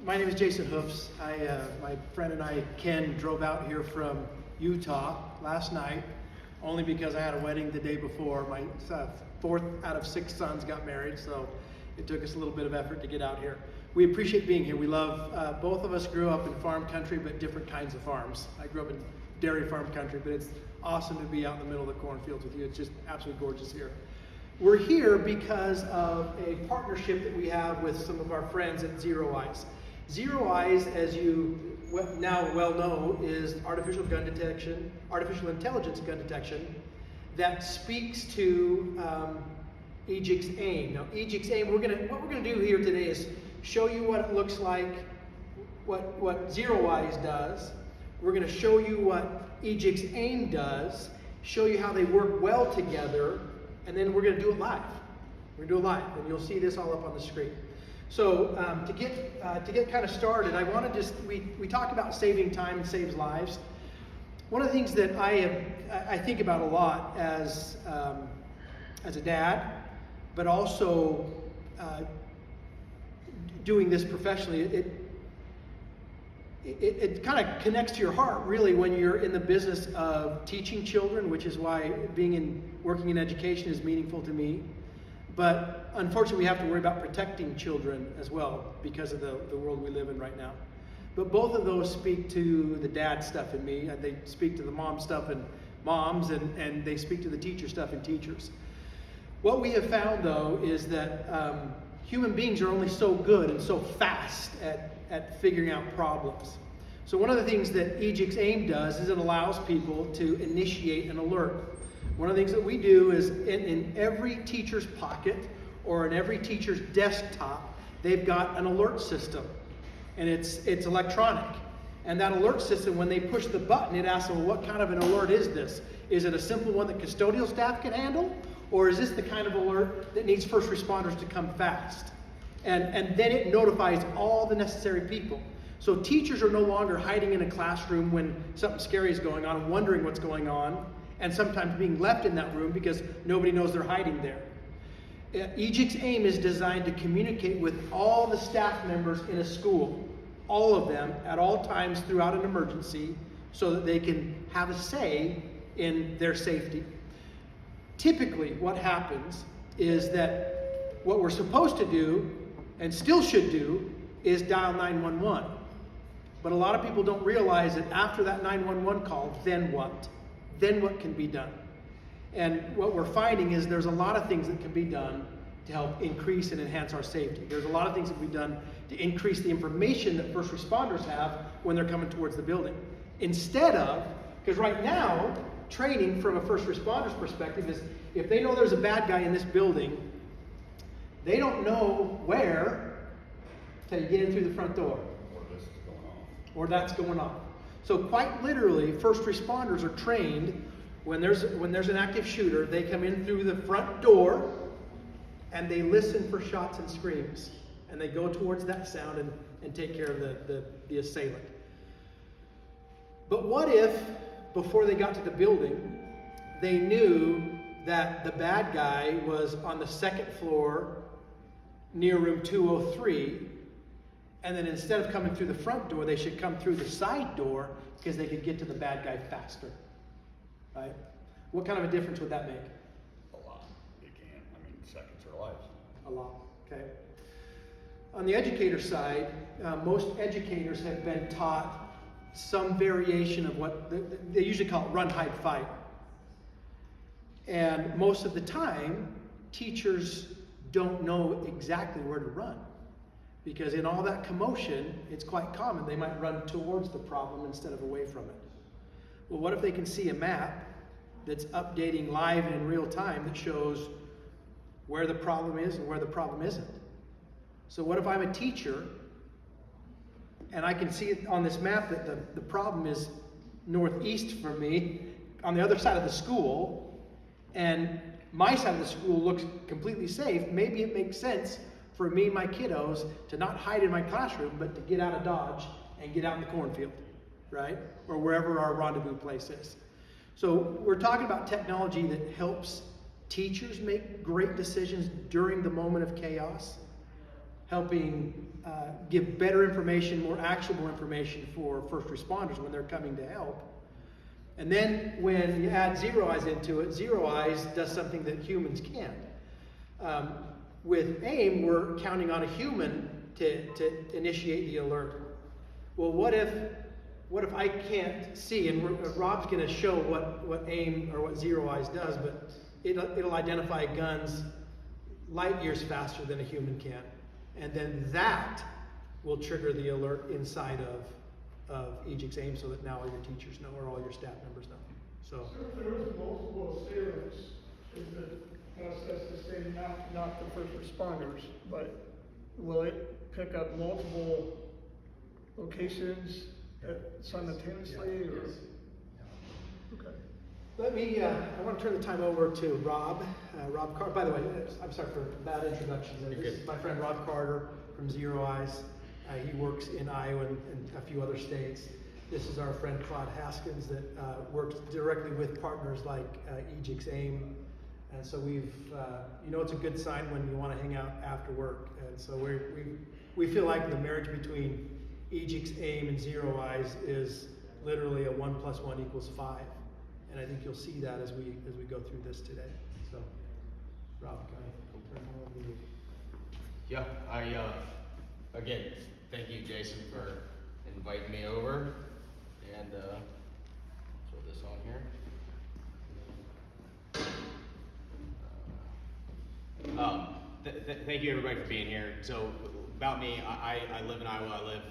My name is Jason Hoofs. My friend and I, Ken, drove out here from Utah last night, only because I had a wedding the day before. My fourth out of 6 sons got married, so it took us a little bit of effort to get out here. We appreciate being here. We love, both of us grew up in farm country, but different kinds of farms. I grew up in dairy farm country, but it's awesome to be out in the middle of the cornfields with you. It's just absolutely gorgeous here. We're here because of a partnership that we have with some of our friends at ZeroEyes. ZeroEyes, as you now well know, is artificial intelligence gun detection that speaks to Aegix AIM. Now, Aegix AIM, what we're gonna do here today is show you what it looks like, what ZeroEyes does. We're gonna show you what Aegix AIM does, show you how they work well together, and then we're gonna do it live. We're gonna do it live, and you'll see this all up on the screen. So to get kind of started, I want to we talk about saving time and saves lives. One of the things that I think about a lot as a dad, but also doing this professionally, it kind of connects to your heart really when you're in the business of teaching children, which is why working in education is meaningful to me. But unfortunately, we have to worry about protecting children as well because of the world we live in right now. But both of those speak to the dad stuff in me. They speak to the mom stuff in moms, and they speak to the teacher stuff in teachers. What we have found, though, is that human beings are only so good and so fast at figuring out problems. So one of the things that Aegix AIM does is it allows people to initiate an alert. One of the things that we do is in every teacher's pocket or in every teacher's desktop, they've got an alert system, and it's electronic. And that alert system, when they push the button, it asks them, well, what kind of an alert is this? Is it a simple one that custodial staff can handle? Or is this the kind of alert that needs first responders to come fast? And then it notifies all the necessary people. So teachers are no longer hiding in a classroom when something scary is going on, wondering what's going on, and sometimes being left in that room because nobody knows they're hiding there. Aegix AIM is designed to communicate with all the staff members in a school, all of them, at all times throughout an emergency, so that they can have a say in their safety. Typically, what happens is that what we're supposed to do, and still should do, is dial 911. But a lot of people don't realize that after that 911 call, then what? Then what can be done? And what we're finding is there's a lot of things that can be done to help increase and enhance our safety. There's a lot of things that can be done to increase the information that first responders have when they're coming towards the building. Instead of, because right now, training from a first responder's perspective is if they know there's a bad guy in this building, they don't know where till you get in through the front door. Or this is going off. Or that's going off. So quite literally, first responders are trained when there's an active shooter, they come in through the front door and they listen for shots and screams. And they go towards that sound and take care of the assailant. But what if, before they got to the building, they knew that the bad guy was on the 2nd floor near room 203, and then instead of coming through the front door, they should come through the side door because they could get to the bad guy faster, right? What kind of a difference would that make? A lot. It can. I mean, seconds are lives. A lot, okay. On the educator side, most educators have been taught some variation of what they usually call it run, hide, fight. And most of the time, teachers don't know exactly where to run. Because in all that commotion, it's quite common. They might run towards the problem instead of away from it. Well, what if they can see a map that's updating live and in real time that shows where the problem is and where the problem isn't? So what if I'm a teacher and I can see on this map that the problem is northeast from me on the other side of the school, and my side of the school looks completely safe? Maybe it makes sense for me and my kiddos to not hide in my classroom, but to get out of Dodge and get out in the cornfield, right? Or wherever our rendezvous place is. So we're talking about technology that helps teachers make great decisions during the moment of chaos. helping give better information, more actionable information for first responders when they're coming to help. And then when you add ZeroEyes into it, ZeroEyes does something that humans can't. With AIM, we're counting on a human to initiate the alert. Well, what if I can't see? And Rob's going to show what AIM or what ZeroEyes does, but it'll identify guns light years faster than a human can. And then that will trigger the alert inside of Aegix AIM, so that now all your teachers know or all your staff members know. So if there is multiple sherriffs, is the process the same, not the first responders, but will it pick up multiple locations simultaneously, or? Okay. let me, I want to turn the time over to Rob. Rob Carter, by the way, I'm sorry for bad introductions. This is my friend Rob Carter from ZeroEyes. He works in Iowa and a few other states. This is our friend Claude Haskins that works directly with partners like Aegix AIM. And so we've, it's a good sign when you want to hang out after work. And so we feel like the marriage between Aegix AIM and ZeroEyes is literally a 1 + 1 = 5. And I think you'll see that as we go through this today. So, Rob, can I turn it over to you? Yeah, again, thank you, Jason, for inviting me over, and throw this on here. Thank you, everybody, for being here. So, about me, I live in Iowa. I live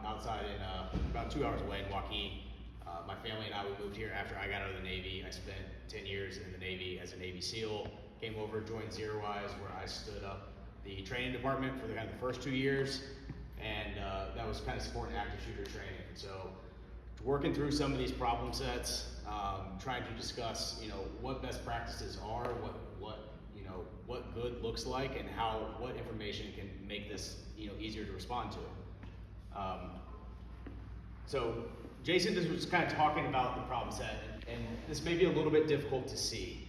outside in about 2 hours away in Waukee. My family and I, we moved here after I got out of the Navy. I spent 10 years in the Navy as a Navy SEAL. Came over, joined ZeroEyes, where I stood up the training department for the first 2 years, and that was kind of supporting active shooter training. So, working through some of these problem sets, trying to discuss, what best practices are, what good looks like, and what information can make this, easier to respond to. So, Jason just was kind of talking about the problem set, and this may be a little bit difficult to see,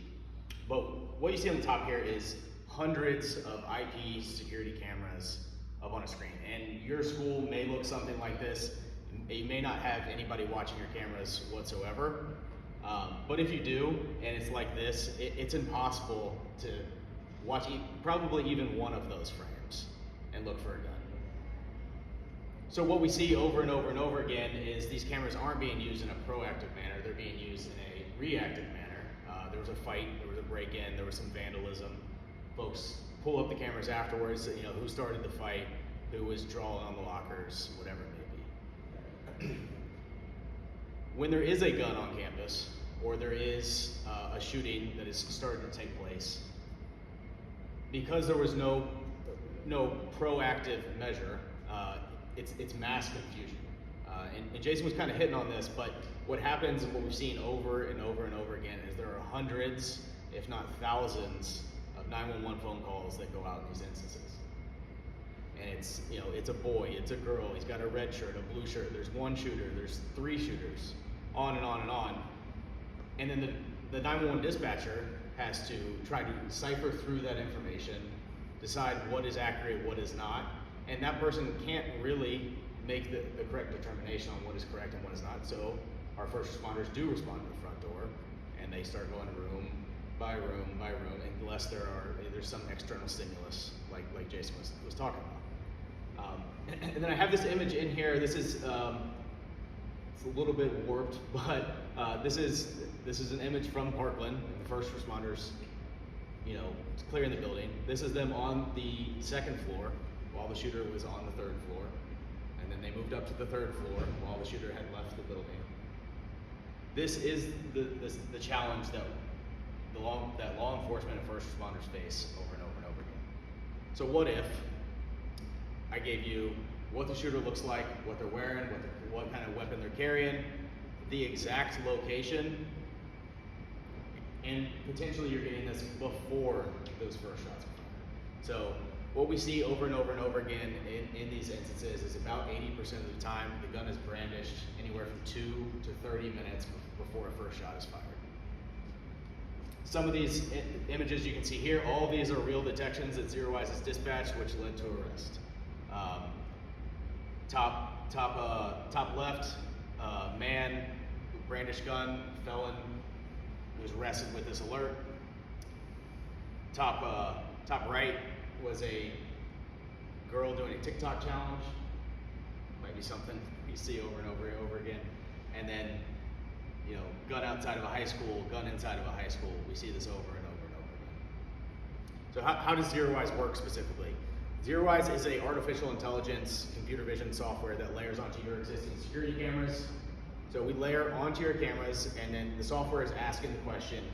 but what you see on the top here is hundreds of IP security cameras up on a screen. And your school may look something like this. You may not have anybody watching your cameras whatsoever, but if you do, and it's like this, it's impossible to watch probably even one of those frames and look for a gun. So what we see over and over and over again is these cameras aren't being used in a proactive manner, they're being used in a reactive manner. There was a fight, there was a break-in, there was some vandalism. Folks pull up the cameras afterwards, who started the fight, who was drawing on the lockers, whatever it may be. When there is a gun on campus, or there is a shooting that is starting to take place, because there was no proactive measure, it's mass confusion. And Jason was kind of hitting on this, but what happens and what we've seen over and over and over again is there are hundreds, if not thousands, of 911 phone calls that go out in these instances. And it's a boy, it's a girl, he's got a red shirt, a blue shirt, there's one shooter, there's 3 shooters, on and on and on. And then the 911 dispatcher has to try to cipher through that information, decide what is accurate, what is not, and that person can't really make the correct determination on what is correct and what is not. So our first responders do respond to the front door, and they start going room by room by room, unless there's some external stimulus, like Jason was talking about. And then I have this image in here. This is it's a little bit warped, but this is an image from Parkland, and the first responders, clearing the building. This is them on the 2nd floor while the shooter was on the 3rd floor, and then they moved up to the 3rd floor while the shooter had left the building. This is the challenge that law enforcement and first responders face over and over and over again. So what if I gave you what the shooter looks like, what they're wearing, what kind of weapon they're carrying, the exact location, and potentially you're getting this before those first shots are fired. So what we see over and over and over again in these instances is about 80% of the time the gun is brandished anywhere from 2 to 30 minutes before a first shot is fired. Some of these images you can see here, all of these are real detections that ZeroEyes has dispatched, which led to arrest. Top left, man, brandished gun, felon, who was arrested with this alert. Top right was a girl doing a TikTok challenge. Might be something you see over and over again. And then, you know, gun outside of a high school, gun inside of a high school. We see this over and over and over again. So how does ZeroEyes work specifically? ZeroEyes is a artificial intelligence computer vision software that layers onto your existing security cameras. So we layer onto your cameras, and then the software is asking the question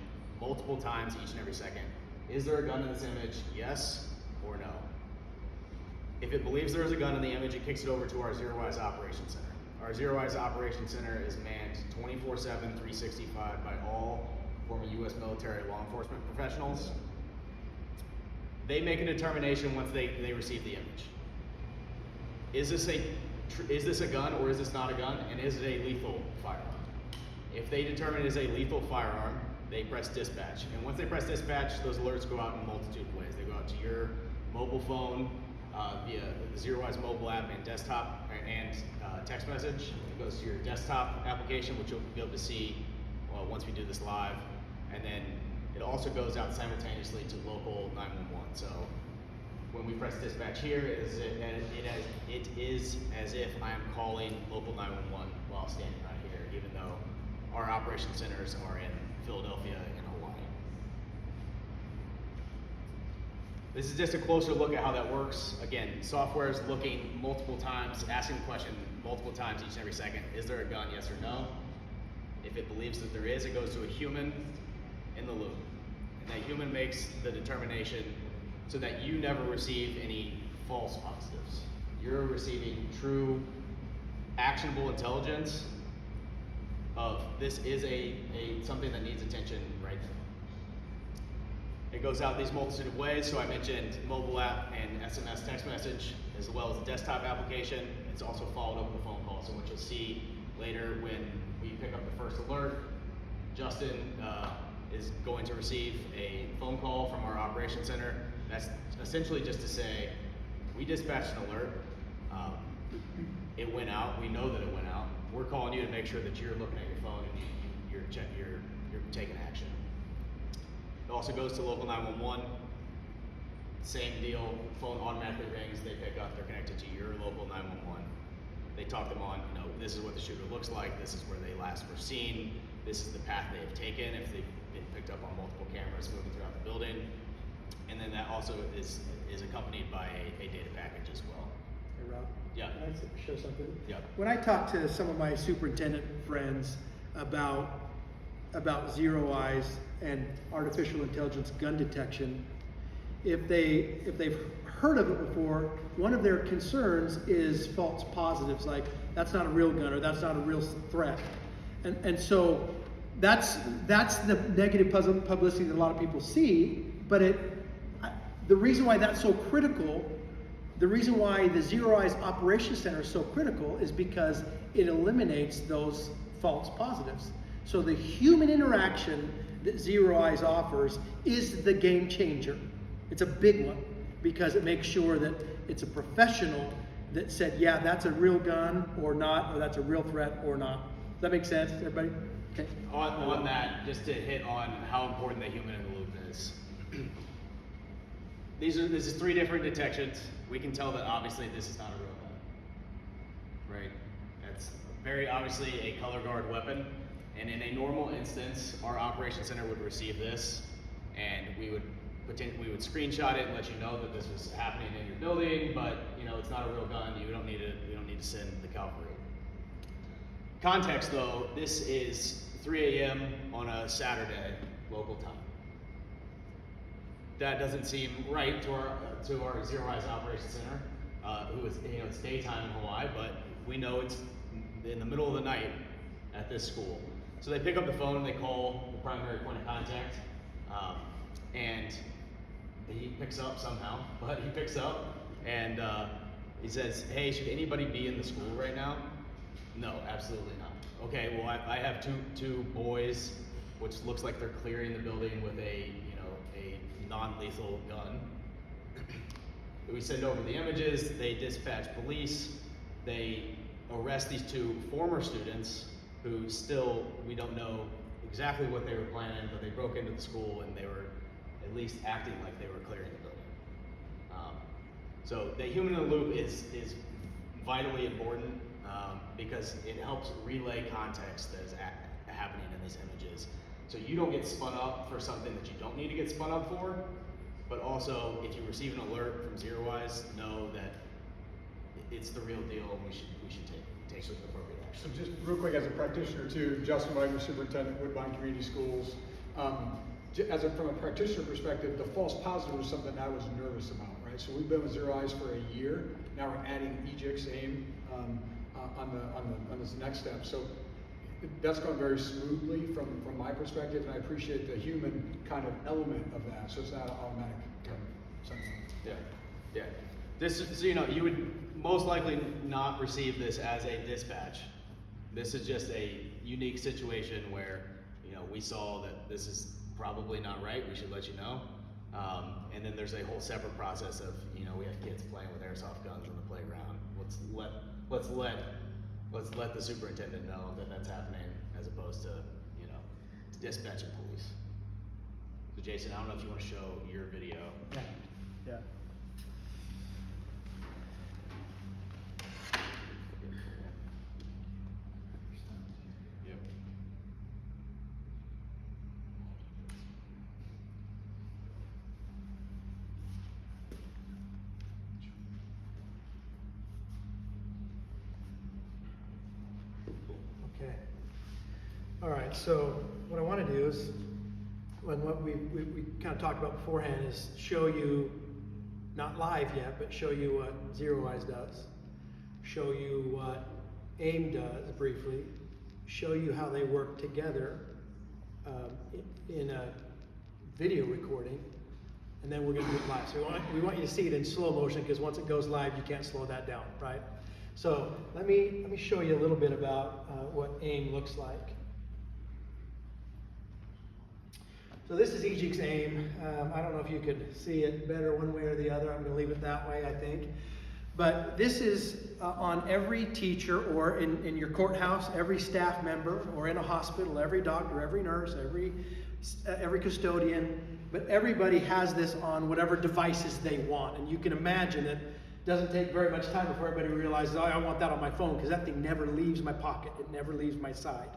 multiple times each and every second. Is there a gun in this image? Yes or no? If it believes there is a gun in the image, it kicks it over to our ZeroEyes Operations Center. Our ZeroEyes Operations Center is manned 24/7, 365 by all former U.S. military law enforcement professionals. They make a determination once they receive the image. Is this a gun or is this not a gun? And is it a lethal firearm? If they determine it is a lethal firearm, they press dispatch. And once they press dispatch, those alerts go out in a multitude of ways. They go out to your mobile phone via the ZeroEyes mobile app and desktop and text message. It goes to your desktop application, which you'll be able to see once we do this live. And then it also goes out simultaneously to local 911. So when we press dispatch here, it is as if I am calling local 911 while standing right here, even though our operation centers are in Philadelphia and Hawaii. This is just a closer look at how that works. Again, software is looking multiple times, asking the question multiple times each and every second. Is there a gun, yes or no? If it believes that there is, it goes to a human in the loop. And that human makes the determination so that you never receive any false positives. You're receiving true, actionable intelligence of this is something that needs attention right now. It goes out these multitude of ways. So I mentioned mobile app and SMS text message, as well as the desktop application. It's also followed up with a phone call. So what you'll see later when we pick up the first alert, Justin is going to receive a phone call from our operations center. That's essentially just to say, we dispatched an alert. It went out. We know that it went out. We're calling you to make sure that you're looking at your phone and you're taking action. It also goes to local 911. Same deal. Phone automatically rings. They pick up. They're connected to your local 911. They talk them on. You know, this is what the shooter looks like. This is where they last were seen. This is the path they've taken. If they've been picked up on multiple cameras moving throughout the building. And then that also is accompanied by a data package as well. Hey, Rob? Yeah. Can I show something? Yeah. When I talk to some of my superintendent friends about ZeroEyes and artificial intelligence gun detection, if they've heard of it before, one of their concerns is false positives, like that's not a real gun or that's not a real threat. And so that's the negative publicity that a lot of people see, but the reason why that's so critical, the reason why the ZeroEyes Operations Center is so critical is because it eliminates those false positives. So the human interaction that ZeroEyes offers is the game changer. It's a big one because it makes sure that it's a professional that said, yeah, that's a real gun or not, or that's a real threat or not. Does that make sense, everybody? Okay. On that, just to hit on how important the human in the loop is. This is 3 different detections. We can tell that obviously this is not a real gun, right? That's very obviously a color guard weapon. And in a normal instance, our operations center would receive this, and we would screenshot it and let you know that this was happening in your building. But you know, it's not a real gun. You don't need to send the cavalry. Context though, this is 3 a.m. on a Saturday local time. That doesn't seem right to our ZeroEyes Operations Center, who is, you know, it's daytime in Hawaii, but we know it's in the middle of the night at this school. So they pick up the phone and they call the primary point of contact, and he picks up somehow, but he picks up and he says, "Hey, should anybody be in the school right now?" No, absolutely not. Okay, well I have two boys, which looks like they're clearing the building with a non-lethal gun. we send over the images, they dispatch police, they arrest these 2 former students who still, we don't know exactly what they were planning, but they broke into the school and they were at least acting like they were clearing the building. So the human in the loop is vitally important because it helps relay context that is happening in these images. So you don't get spun up for something that you don't need to get spun up for, but also if you receive an alert from ZeroEyes, know that it's the real deal and we should take some appropriate action. So just real quick, as a practitioner too, Justin Wagner, Superintendent, Woodbine Community Schools. From a practitioner perspective, the false positive was something I was nervous about, right? So we've been with ZeroEyes for a year. Now we're adding Aegix AIM on this next step. So that's gone very smoothly from my perspective, and I appreciate the human kind of element of that. So it's not an automatic something. Yeah. This, so you know, you would most likely not receive this as a dispatch. This is just a unique situation where, you know, we saw that this is probably not right. We should let you know. And then there's a whole separate process of, you know, we have kids playing with airsoft guns on the playground. Let's let the superintendent know that that's happening, as opposed to, you know, dispatching police. So Jason, I don't know if you want to show your video. Yeah. Yep. Okay. All right, so what I want to do is, and what we kind of talked about beforehand, is show you, not live yet, but show you what ZeroEyes does, show you what AIM does briefly, show you how they work together in a video recording, and then we're going to do it live. So we want you to see it in slow motion, because once it goes live, you can't slow that down, right? So let me show you a little bit about what AIM looks like. So this is Aegix AIM. I don't know if you could see it better one way or the other. I'm going to leave it that way, I think. But this is on every teacher, or in your courthouse, every staff member, or in a hospital, every doctor, every nurse, every custodian. But everybody has this on whatever devices they want. And you can imagine that it doesn't take very much time before everybody realizes, oh, I want that on my phone, because that thing never leaves my pocket. It never leaves my side.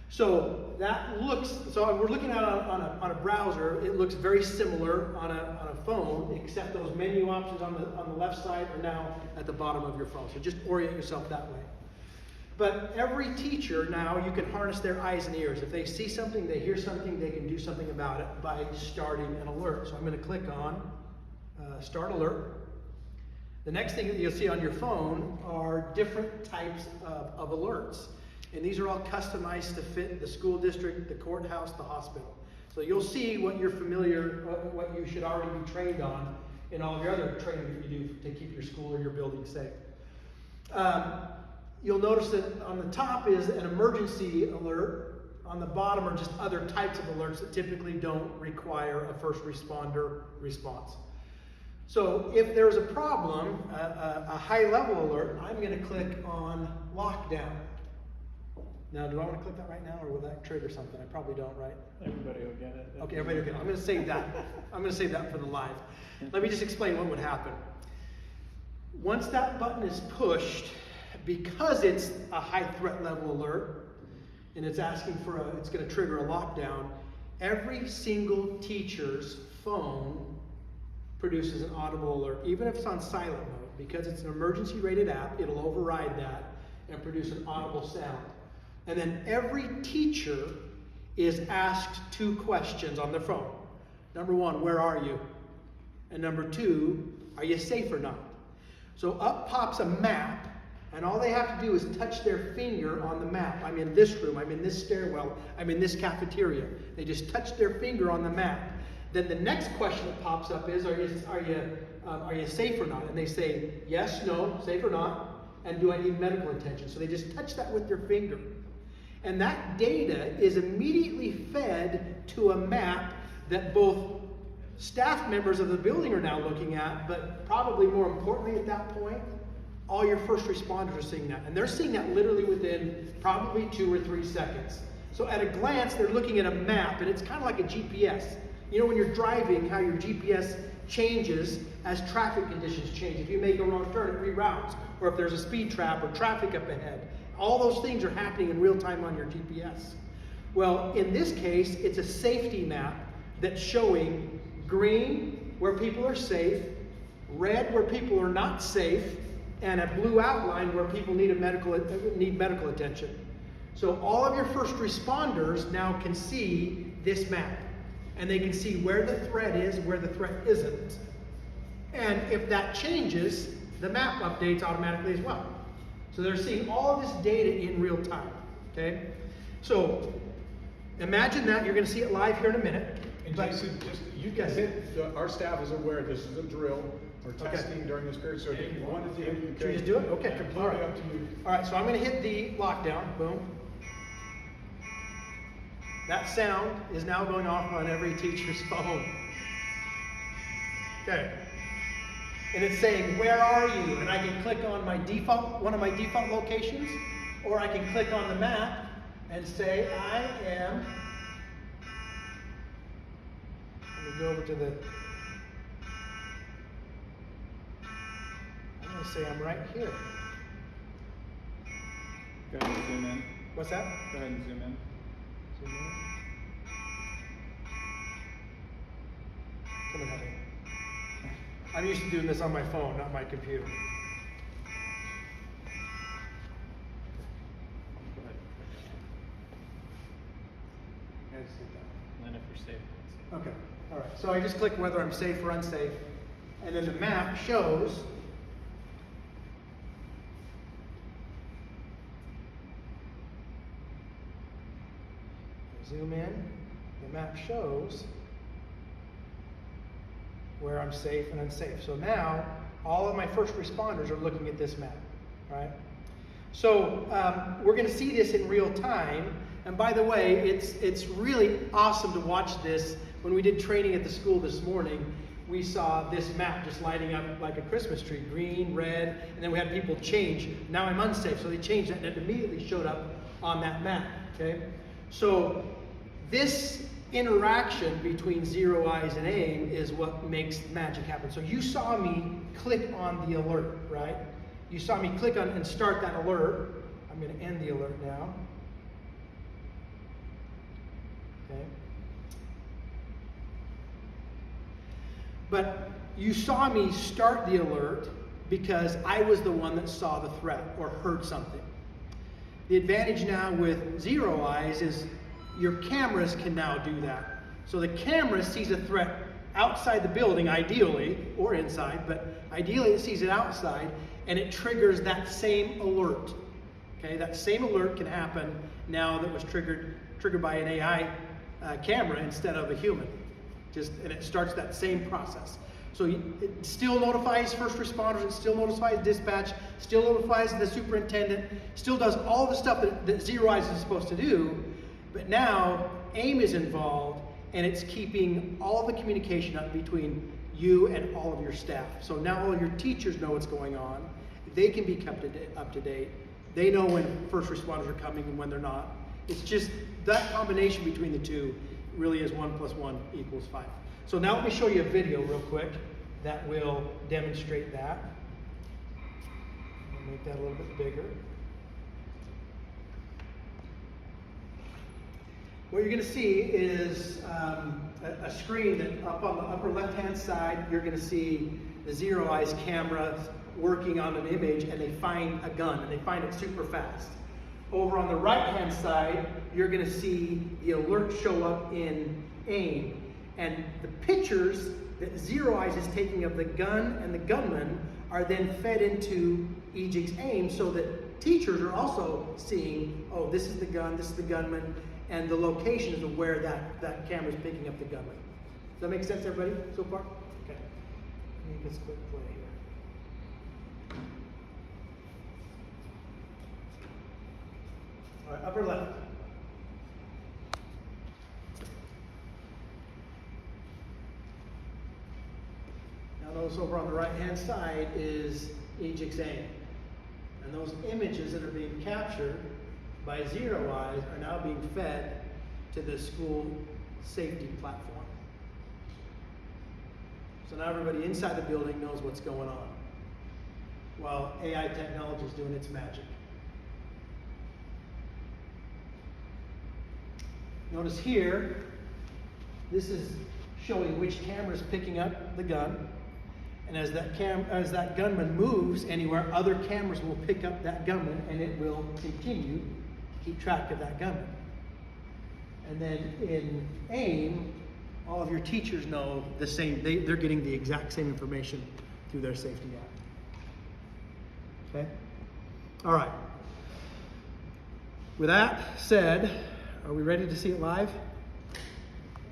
So we're looking at it on a browser. It looks very similar on a phone, except those menu options on the left side are now at the bottom of your phone. So just orient yourself that way. But every teacher now, you can harness their eyes and ears. If they see something, they hear something, they can do something about it by starting an alert. So I'm going to click on Start Alert. The next thing that you'll see on your phone are different types of alerts. And these are all customized to fit the school district, the courthouse, the hospital. So you'll see what you're familiar, what you should already be trained on in all of your other training that you do to keep your school or your building safe. You'll notice that on the top is an emergency alert. On the bottom are just other types of alerts that typically don't require a first responder response. So if there's a problem, a high-level alert, I'm going to click on lockdown. Now, do I want to click that right now, or will that trigger something? I probably don't, right? Everybody will get it. Okay, everybody will get it. I'm going to save that. I'm going to save that for the live. Let me just explain what would happen. Once that button is pushed, because it's a high threat level alert, and it's asking for it's going to trigger a lockdown, every single teacher's phone produces an audible alert, even if it's on silent mode. Because it's an emergency rated app, it'll override that and produce an audible sound. And then every teacher is asked 2 questions on their phone. Number 1, where are you? And number 2, are you safe or not? So up pops a map, and all they have to do is touch their finger on the map. I'm in this room, I'm in this stairwell, I'm in this cafeteria. They just touch their finger on the map. Then the next question that pops up is, are you safe or not? And they say, yes, no, safe or not, and do I need medical attention? So they just touch that with their finger. And that data is immediately fed to a map that both staff members of the building are now looking at, but probably more importantly at that point, all your first responders are seeing that. And they're seeing that literally within probably 2 or 3 seconds. So at a glance, they're looking at a map, and it's kind of like a GPS. You know when you're driving, how your GPS changes as traffic conditions change. If you make a wrong turn, it reroutes. Or if there's a speed trap or traffic up ahead. All those things are happening in real time on your GPS. Well, in this case, it's a safety map that's showing green where people are safe, red where people are not safe, and a blue outline where people need medical attention. So all of your first responders now can see this map. And they can see where the threat is, where the threat isn't. And if that changes, the map updates automatically as well. So they're seeing all of this data in real time, okay? So imagine that, you're gonna see it live here in a minute. And But- Jason, just, you can Yes. hit, our staff is aware this is a drill. We're Okay. testing during this period, so if you wanted to hit it, you Should could. we just do it? Okay, Completely all right. up to you. All right, so I'm gonna hit the lockdown, boom. That sound is now going off on every teacher's phone. Okay. And it's saying, where are you? And I can click on one of my default locations, or I can click on the map and say, I am, let me go over to the, I'm gonna say I'm right here. Go ahead and zoom in. What's that? Go ahead and zoom in. Zoom in. Come on, honey. I'm used to doing this on my phone, not my computer. Go ahead. And then if you're safe. Okay, all right. So I just click whether I'm safe or unsafe, and then the map shows zoom in, the map shows where I'm safe and unsafe. So now all of my first responders are looking at this map, right? So we're going to see this in real time. And by the way, it's really awesome to watch this. When we did training at the school this morning, we saw this map just lighting up like a Christmas tree, green, red, and then we had people change. Now I'm unsafe, so they changed that, and it immediately showed up on that map, okay? So this interaction between ZeroEyes and AIM is what makes magic happen. So you saw me click on the alert, right? You saw me click on and start that alert. I'm going to end the alert now. Okay. But you saw me start the alert because I was the one that saw the threat or heard something. The advantage now with ZeroEyes is your cameras can now do that. So the camera sees a threat outside the building, ideally, or inside, but ideally it sees it outside, and it triggers that same alert. Okay, that same alert can happen now that was triggered by an AI camera instead of a human. And it starts that same process. So it still notifies first responders, it still notifies dispatch, still notifies the superintendent, still does all the stuff that ZeroEyes is supposed to do, but now AIM is involved, and it's keeping all the communication up between you and all of your staff. So now all your teachers know what's going on. They can be kept up to date. They know when first responders are coming and when they're not. It's just that combination between the two really is 1 + 1 = 5. So now let me show you a video real quick that will demonstrate that. I'll make that a little bit bigger. What you're going to see is a screen that up on the upper left-hand side, you're going to see the ZeroEyes camera working on an image, and they find a gun, and they find it super fast. Over on the right-hand side, you're going to see the alert show up in AIM, and the pictures that ZeroEyes is taking of the gun and the gunman are then fed into Aegix AIM, so that teachers are also seeing, oh, this is the gun, this is the gunman, and the locations of where that camera is picking up the gunman. Does that make sense, everybody, so far? Okay. Let me just click play here. All right, upper left. notice over on the right-hand side is Aegix AIM. And those images that are being captured by ZeroEyes are now being fed to the school safety platform. So now everybody inside the building knows what's going on, while AI technology is doing its magic. Notice here, this is showing which camera is picking up the gun. And as that gunman moves anywhere, other cameras will pick up that gunman, and it will continue to keep track of that gunman. And then in AIM, all of your teachers know the same. They're getting the exact same information through their safety app. Okay? All right. With that said, are we ready to see it live?